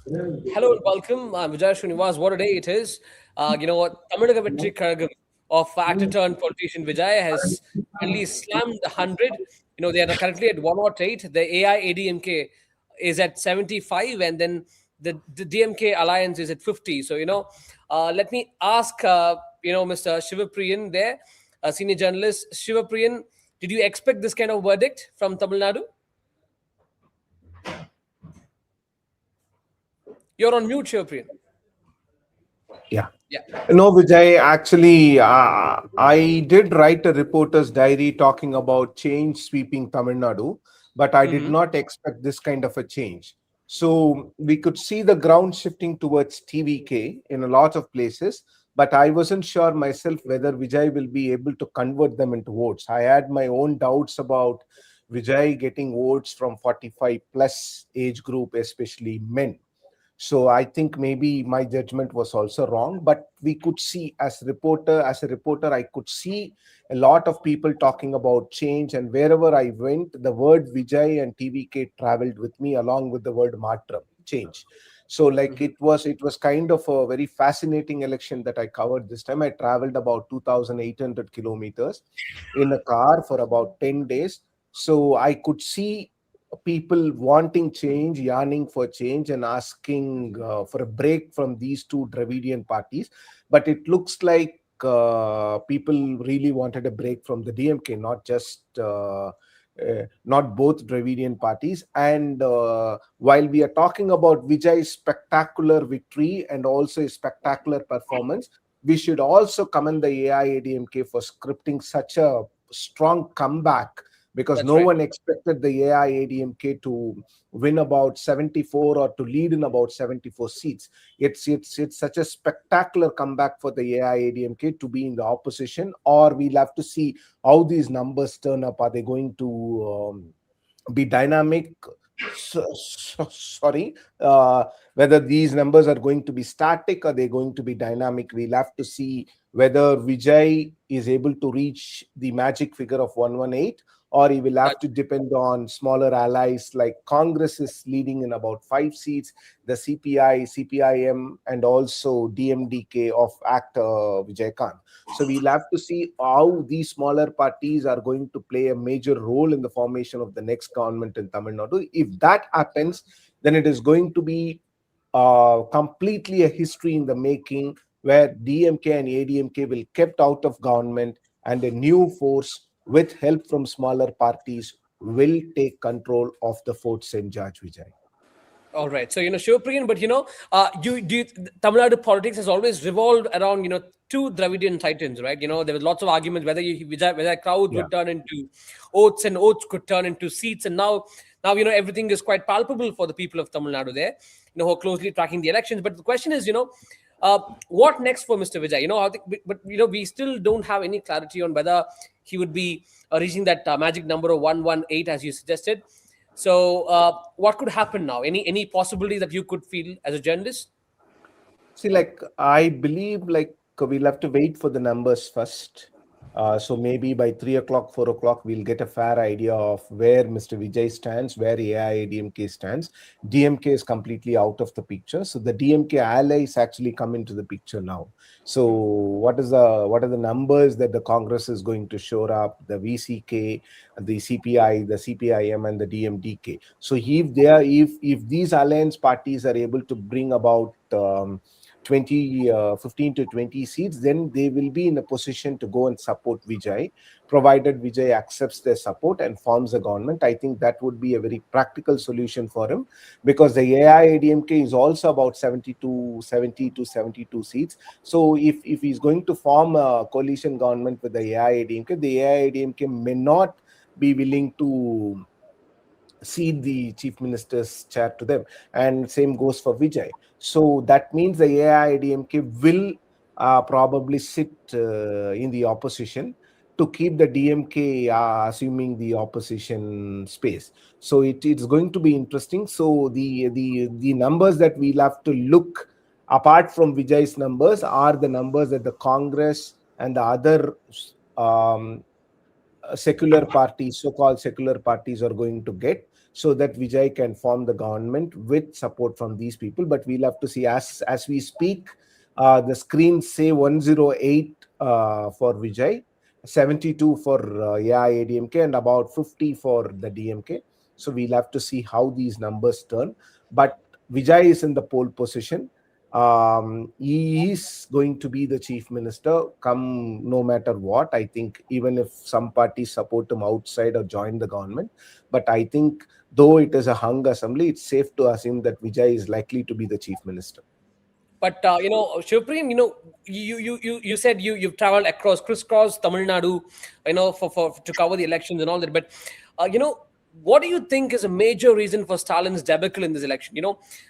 Hello and welcome. I'm Vijay Srinivas. What a day it is. Tamil Vettri Karagam of actor turned politician Vijay has finally slammed the 100. They are currently at 108. The AIADMK is at 75, and then the DMK alliance is at 50. So, let me ask, Mr. Shivapriyan there, a senior journalist. Shivapriyan, did you expect this kind of verdict from Tamil Nadu? You're on mute, Shivapriyan. Yeah. Yeah. No, Vijay, actually, I did write a reporter's diary talking about change sweeping Tamil Nadu, but I did Mm-hmm. not expect this kind of a change. So we could see the ground shifting towards TVK in a lot of places, but I wasn't sure myself whether Vijay will be able to convert them into votes. I had my own doubts about Vijay getting votes from 45 plus age group, especially men. So I think maybe my judgment was also wrong, but we could see as a reporter, I could see a lot of people talking about change, and wherever I went, the word Vijay and TVK traveled with me along with the word Matram, change. So like Mm-hmm. it was kind of a very fascinating election that I covered this time. I traveled about 2,800 kilometers in a car for about 10 days. So I could see people wanting change, yearning for change, and asking for a break from these two Dravidian parties. But it looks like people really wanted a break from the DMK, not both Dravidian parties. And while we are talking about Vijay's spectacular victory and also his spectacular performance, we should also commend the AIADMK for scripting such a strong comeback, because That's no right. one expected the AIADMK to win about 74 or to lead in about 74 seats. It's such a spectacular comeback for the AIADMK to be in the opposition, or we'll have to see how these numbers turn up. Are they going to be dynamic? Sorry, whether these numbers are going to be static or they're going to be dynamic, we'll have to see whether Vijay is able to reach the magic figure of 118, or he will have That's to depend on smaller allies. Like Congress is leading in about 5 seats, the CPI, CPIM, and also DMDK of actor Vijay Khan. So we'll have to see how these smaller parties are going to play a major role in the formation of the next government in Tamil Nadu. If that happens, then it is going to be completely a history in the making, where DMK and ADMK will kept out of government, and a new force with help from smaller parties will take control of the Fort St. George, Vijay. all right. So, Shivpriyan, but Tamil Nadu politics has always revolved around, two Dravidian titans, right? There was lots of arguments whether crowds Yeah. would turn into oaths and oaths could turn into seats. And now, everything is quite palpable for the people of Tamil Nadu there, who are closely tracking the elections. But the question is, what next for Mr. Vijay? I think, but we still don't have any clarity on whether he would be reaching that magic number of 118, as you suggested. So, what could happen now? Any possibility that you could feel as a journalist? See, like I believe, like we'll have to wait for the numbers first. So maybe by 3 o'clock, 4 o'clock, we'll get a fair idea of where Mr. Vijay stands, where AIADMK stands. DMK is completely out of the picture, so the DMK allies actually come into the picture now. So what are the numbers that the Congress is going to show up? The VCK, the CPI, the CPIM, and the DMDK. So if these alliance parties are able to bring about 15 to 20 seats, then they will be in a position to go and support Vijay, provided Vijay accepts their support and forms a government. I think that would be a very practical solution for him, because the AIADMK is also about 70 to 72 seats. So if he's going to form a coalition government with the AIADMK, the AIADMK may not be willing to cede the chief minister's chair to them, and same goes for Vijay. So that means the AIADMK will probably sit in the opposition to keep the DMK assuming the opposition space. So it's going to be interesting. So the numbers that we'll have to look apart from Vijay's numbers are the numbers that the Congress and the other um, secular parties, so-called secular parties, are going to get. so that Vijay can form the government with support from these people. But we'll have to see as we speak. The screens say 108 for Vijay, 72 for AIADMK, and about 50 for the DMK. So we'll have to see how these numbers turn. But Vijay is in the pole position. He is going to be the chief minister come no matter what. I think even if some parties support him outside or join the government, but I think though it is a hung assembly, it's safe to assume that Vijay is likely to be the chief minister. But Shivpreem, you said you've traveled across crisscross Tamil Nadu, for to cover the elections and all that. But what do you think is a major reason for Stalin's debacle in this election?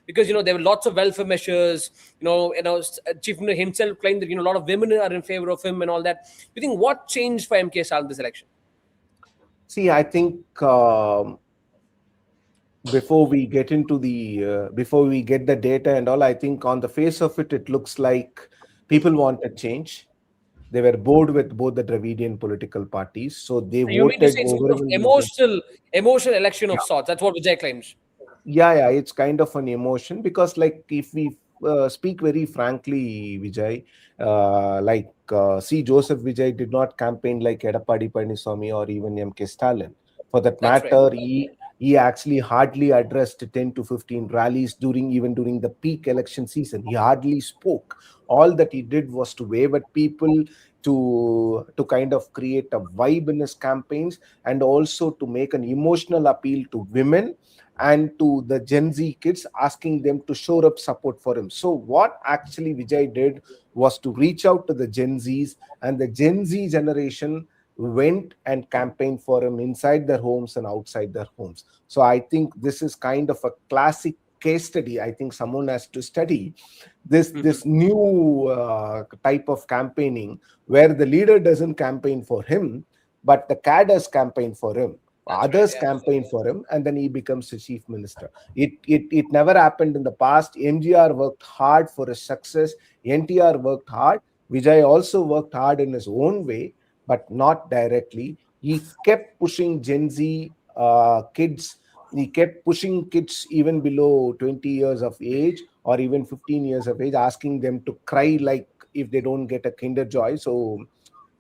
Because there were lots of welfare measures. Chief Minister himself claimed that a lot of women are in favor of him and all that. You think what changed for MK Stalin this election? See, I think before we get into the before we get the data and all, I think on the face of it, it looks like people want a change. They were bored with both the Dravidian political parties, so they You mean to voted say it's more of overwhelmingly. emotional election of sorts? That's what Vijay claims. Yeah, it's kind of an emotion because, like, if we speak very frankly, Vijay, see, Joseph Vijay did not campaign like Edapadi Palaniswamy or even MK Stalin. For that That's right. matter, he actually hardly addressed 10 to 15 rallies even during the peak election season. He hardly spoke. All that he did was to wave at people, to kind of create a vibe in his campaigns, and also to make an emotional appeal to women and to the Gen Z kids, asking them to show up support for him. So what actually Vijay did was to reach out to the Gen Zs, and the Gen Z generation went and campaigned for him inside their homes and outside their homes. So I think this is kind of a classic case study. I think someone has to study this new type of campaigning, where the leader doesn't campaign for him, but the cadres campaign for him, That's right. others Yeah. campaign for him, and then he becomes the chief minister. It never happened in the past. MGR worked hard for his success. NTR worked hard. Vijay also worked hard in his own way, but not directly. He kept pushing Gen Z kids. He kept pushing kids even below 20 years of age or even 15 years of age, asking them to cry like if they don't get a Kinder Joy. So,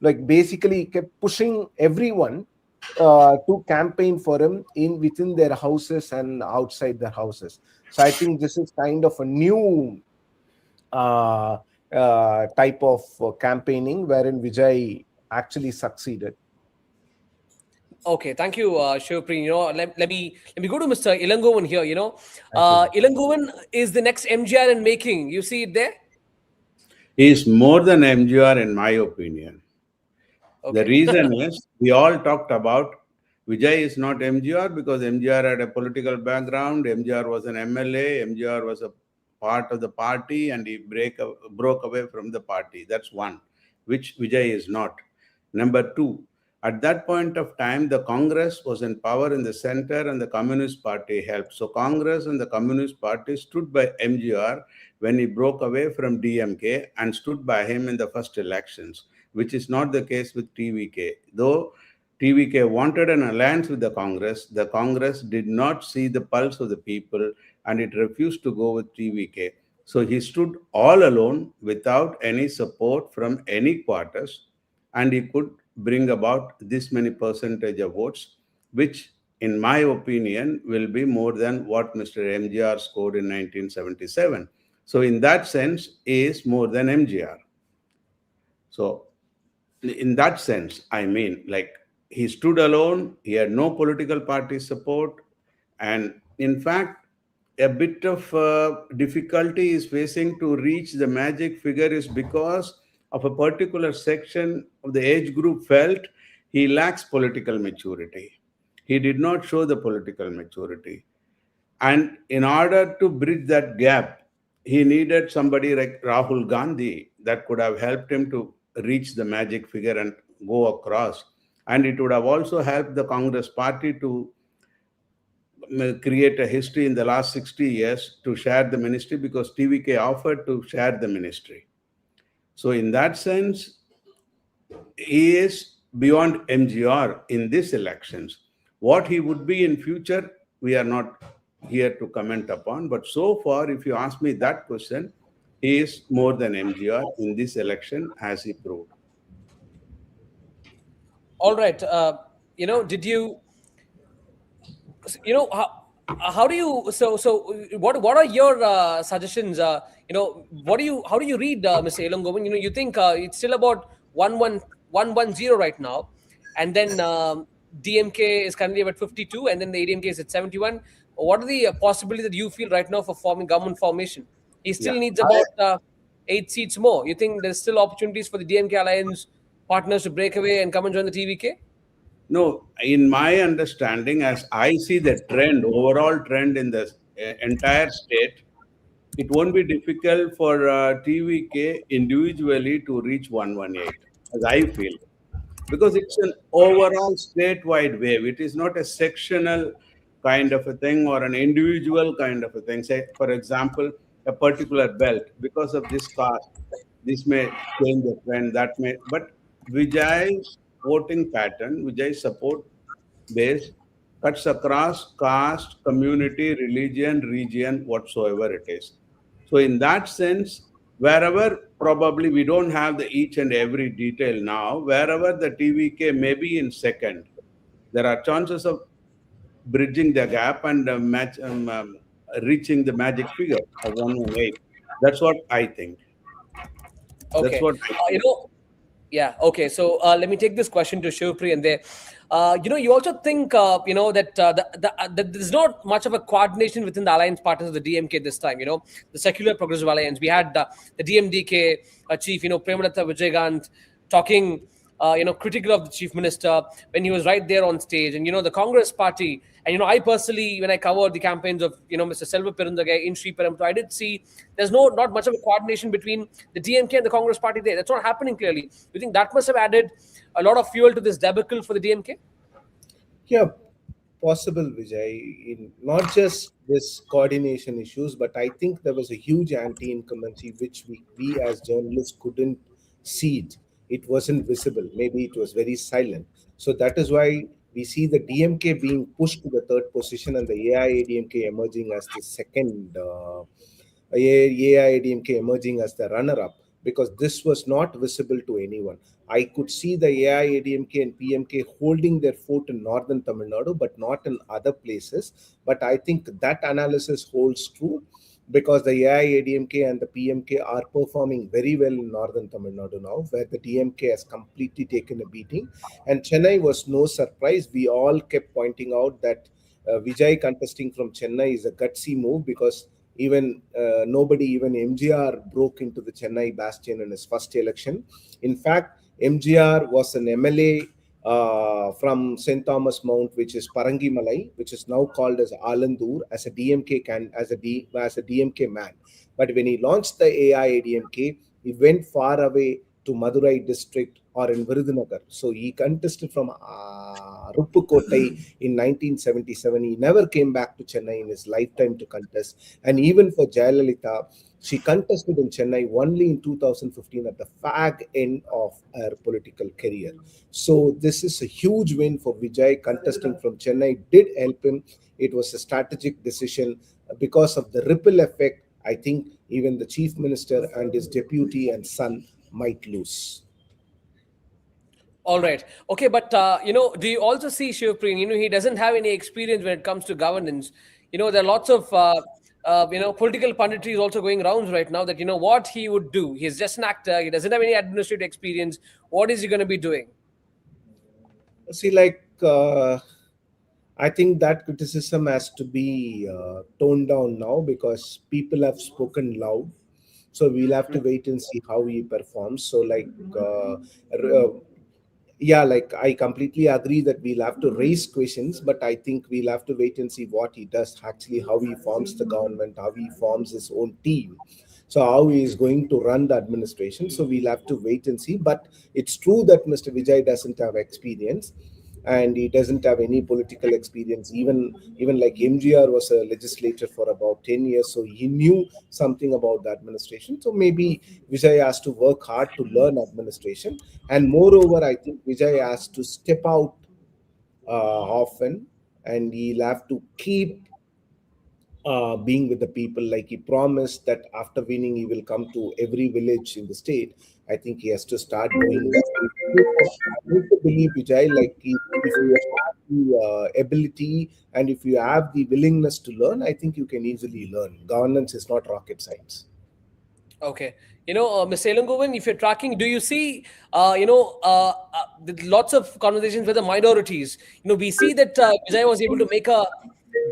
like, basically, he kept pushing everyone to campaign for him in within their houses and outside their houses. So I think this is kind of a new uh, type of campaigning wherein Vijay actually succeeded. Okay, thank you, Shivpreet. Let me go to Mr. Ilangovan here. Thank you. Ilangovan is the next MGR in making. You see it there? He is more than MGR, in my opinion. The Okay. reason is we all talked about Vijay is not MGR because MGR had a political background. MGR was an MLA. MGR was a part of the party and he broke away from the party. That's one, which Vijay is not. Number two, at that point of time, the Congress was in power in the center and the Communist Party helped. So Congress and the Communist Party stood by MGR when he broke away from DMK and stood by him in the first elections, which is not the case with TVK. Though TVK wanted an alliance with the Congress did not see the pulse of the people and it refused to go with TVK. So he stood all alone without any support from any quarters and he could bring about this many percentage of votes, which in my opinion will be more than what Mr. MGR scored in 1977. So in that sense, he is more than MGR. So in that sense, I mean, like he stood alone, he had no political party support, and in fact, a bit of difficulty is facing to reach the magic figure is because of a particular section of the age group felt he lacks political maturity. He did not show the political maturity. And in order to bridge that gap, he needed somebody like Rahul Gandhi that could have helped him to reach the magic figure and go across. And it would have also helped the Congress party to create a history in the last 60 years to share the ministry because TVK offered to share the ministry. So, in that sense, he is beyond MGR in these elections. What he would be in future, we are not here to comment upon. But so far, if you ask me that question, he is more than MGR in this election, as he proved. All right. Did you, how do you, what are your suggestions? How do you read Mr. Elangovan? You think it's still about 1-1-1-1-0 right now, and then DMK is currently about 52, and then the ADMK is at 71. What are the possibilities that you feel right now for forming government formation? He still Yeah. needs about 8 seats more. You think there's still opportunities for the DMK alliance partners to break away and come and join the TVK? No, in my understanding, as I see the trend, overall trend in the entire state, it won't be difficult for TVK individually to reach 118, as I feel, because it's an overall statewide wave. It is not a sectional kind of a thing or an individual kind of a thing. Say, for example, a particular belt, because of this caste, this may change the trend, that may, but Vijay's voting pattern, Vijay's support base cuts across caste, community, religion, region, whatsoever it is. So, in that sense, wherever probably we don't have the each and every detail now, wherever the TVK may be in second, there are chances of bridging the gap and reaching the magic figure of 118. That's what I think. That's Okay. what I You think. know, Yeah. Okay. So let me take this question to Shivpri and there. You also think that there's not much of a coordination within the alliance partners of the DMK this time. The Secular Progressive Alliance. We had the DMDK chief, Premadatta Vijaykanth, talking critical of the chief minister when he was right there on stage. And, the Congress party, and, I personally, when I covered the campaigns of, Mr. Selva Perundagai in Sri Perumbudur, I did see there's not much of a coordination between the DMK and the Congress party there. That's not happening clearly. You think that must have added a lot of fuel to this debacle for the DMK? Yeah, possible, Vijay. In not just this coordination issues, but I think there was a huge anti-incumbency which we as journalists couldn't see it. It wasn't visible. Maybe it was very silent. So that is why we see the DMK being pushed to the third position and the AIADMK emerging as the second. AIADMK emerging as the runner-up because this was not visible to anyone. I could see the AIADMK and PMK holding their fort in northern Tamil Nadu, but not in other places. But I think that analysis holds true because the AIADMK and the PMK are performing very well in northern Tamil Nadu now, where the DMK has completely taken a beating. And Chennai was no surprise. We all kept pointing out that Vijay contesting from Chennai is a gutsy move because even nobody, even MGR, broke into the Chennai bastion in his first election. In fact, MGR was an MLA from St. Thomas Mount, which is Parangimalai, which is now called as Alandur, as a DMK as a DMK man. But when he launched the AIADMK, he went far away to Madurai district or in Virudhunagar. So he contested from Ruppukkottai in 1977. He never came back to Chennai in his lifetime to contest. And even for Jayalalitha, she contested in Chennai only in 2015 at the fag end of her political career. So this is a huge win for Vijay. Contesting from Chennai did help him. It was a strategic decision because of the ripple effect. I think even the chief minister and his deputy and son might lose. All right. Okay, but do you also see Shivpri? He doesn't have any experience when it comes to governance. There are lots of political punditry is also going around right now that what he would do. He's just an actor. He doesn't have any administrative experience. What is he going to be doing? See, I think that criticism has to be toned down now because people have spoken loud. So we'll have to wait and see how he performs. So, I completely agree that we'll have to raise questions, but I think we'll have to wait and see what he does, actually, how he forms the government, how he forms his own team. So, how he is going to run the administration. So, we'll have to wait and see. But it's true that Mr. Vijay doesn't have experience and he doesn't have any political experience. Even like MGR was a legislator for about 10 years, so he knew something about the administration. So maybe Vijay has to work hard to learn administration, and moreover, I think Vijay has to step out often and he'll have to keep being with the people like he promised that after winning he will come to every village in the state. I think he has to start doing that. I need to believe, Vijay, like if you have the ability and if you have the willingness to learn, I think you can easily learn. Governance is not rocket science. Okay. Ms. Elangovan, if you're tracking, do you see, lots of conversations with the minorities? We see that Vijay was able to make a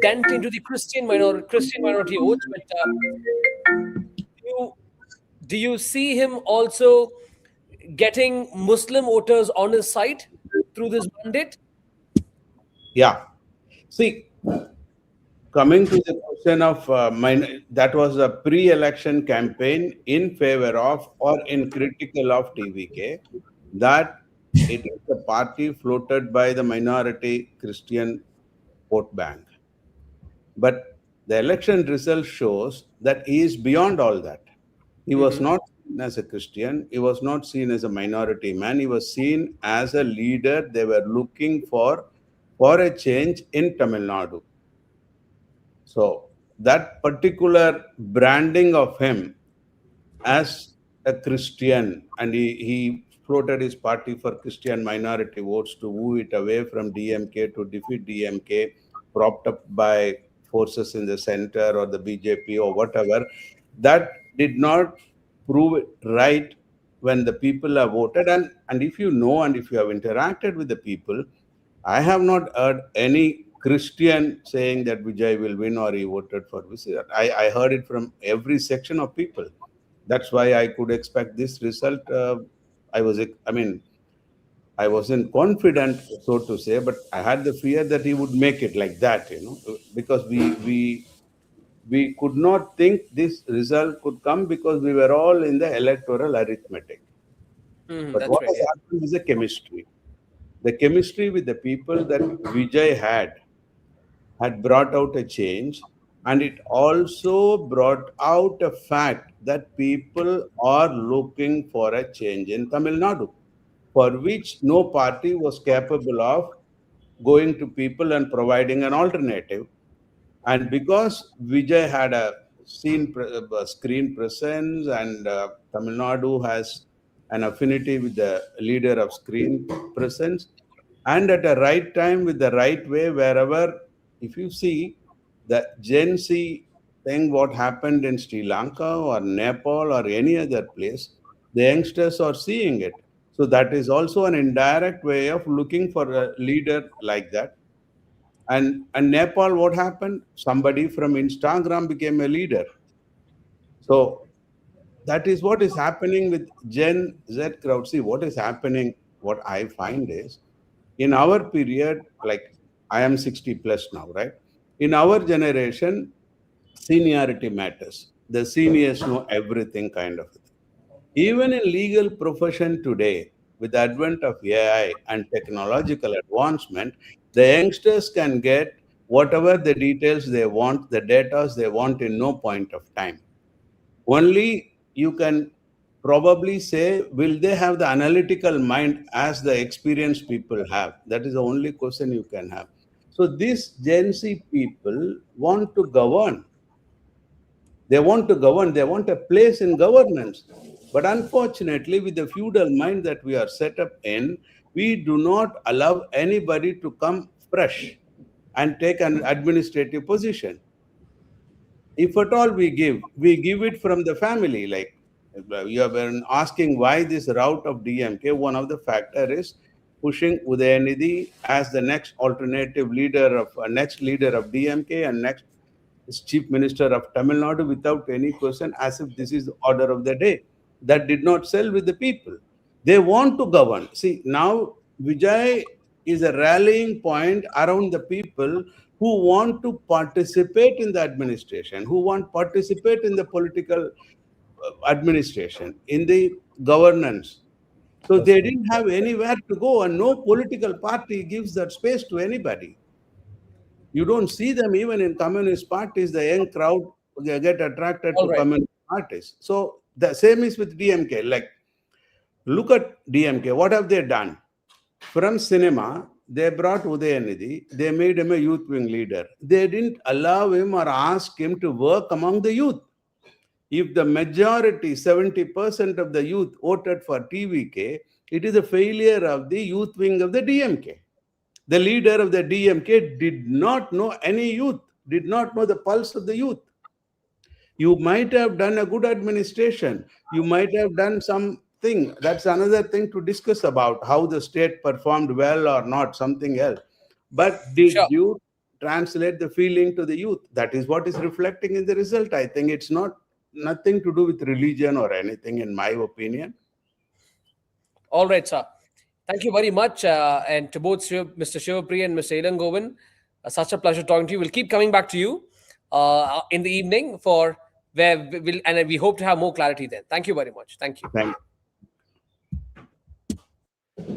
dent into the Christian minority votes, but do you, do you see him also getting Muslim voters on his side through this mandate? Yeah. See, coming to the question of that was a pre-election campaign in favor of or in critical of TVK, that it is a party floated by the minority Christian vote bank. But the election result shows that he is beyond all that. He was Hmm. not seen as a Christian. He was not seen as a minority man. He was seen as a leader. They were looking for a change in Tamil Nadu. So that particular branding of him as a Christian, and he floated his party for Christian minority votes to move it away from DMK to defeat DMK, propped up by forces in the center or the BJP or whatever. That did not prove it right when the people have voted. And if you know and if you have interacted with the people, I have not heard any Christian saying that Vijay will win or he voted for Vijay. I heard it from every section of people. That's why I could expect this result. I mean, I wasn't confident, so to say, but I had the fear that he would make it like that, because we could not think this result could come because we were all in the electoral arithmetic. But That's what right. has Yeah. happened is a chemistry. The chemistry with the people that Vijay had brought out a change, and it also brought out a fact that people are looking for a change in Tamil Nadu, for which no party was capable of going to people and providing an alternative. And because Vijay had a screen presence, and Tamil Nadu has an affinity with the leader of screen presence, and at the right time with the right way, wherever, if you see the Gen Z thing, what happened in Sri Lanka or Nepal or any other place, the youngsters are seeing it. So that is also an indirect way of looking for a leader like that. And Nepal, what happened? Somebody from Instagram became a leader. So that is what is happening with Gen Z crowd. See, what is happening, what I find is, in our period, like I am 60 plus now, right? In our generation, seniority matters. The seniors know everything, kind of. Even in legal profession today, with the advent of AI and technological advancement, the youngsters can get whatever the details they want, the data they want in no point of time. Only you can probably say, will they have the analytical mind as the experienced people have? That is the only question you can have. So these Gen Z people want to govern. They want to govern, they want a place in governance. But unfortunately, with the feudal mind that we are set up in, we do not allow anybody to come fresh and take an administrative position. If at all we give it from the family. Like you have been asking why this route of DMK, one of the factor is pushing Udayanidhi as the next alternative leader of next leader of DMK and next is Chief Minister of Tamil Nadu without any question, as if this is the order of the day. That did not sell with the people. They want to govern. See, now Vijay is a rallying point around the people who want to participate in the administration, who want to participate in the political administration, in the governance. So That's they right. didn't have anywhere to go, and no political party gives that space to anybody. You don't see them even in communist parties. The young crowd, they get attracted All to right. communist parties. So the same is with DMK. Like, look at DMK. What have they done? From cinema, they brought Udayanidhi. They made him a youth wing leader. They didn't allow him or ask him to work among the youth. If the majority, 70% of the youth voted for TVK, it is a failure of the youth wing of the DMK. The leader of the DMK did not know any youth, did not know the pulse of the youth. You might have done a good administration. You might have done something. That's another thing to discuss about, how the state performed well or not, something else. But did Sure. you translate the feeling to the youth? That is what is reflecting in the result. I think it's nothing to do with religion or anything, in my opinion. All right, sir. Thank you very much. And to both Mr. Shivapriya and Mr. Ilangovan, such a pleasure talking to you. We'll keep coming back to you in the evening for where and we hope to have more clarity then. Thank you very much. Thank you. Thank you.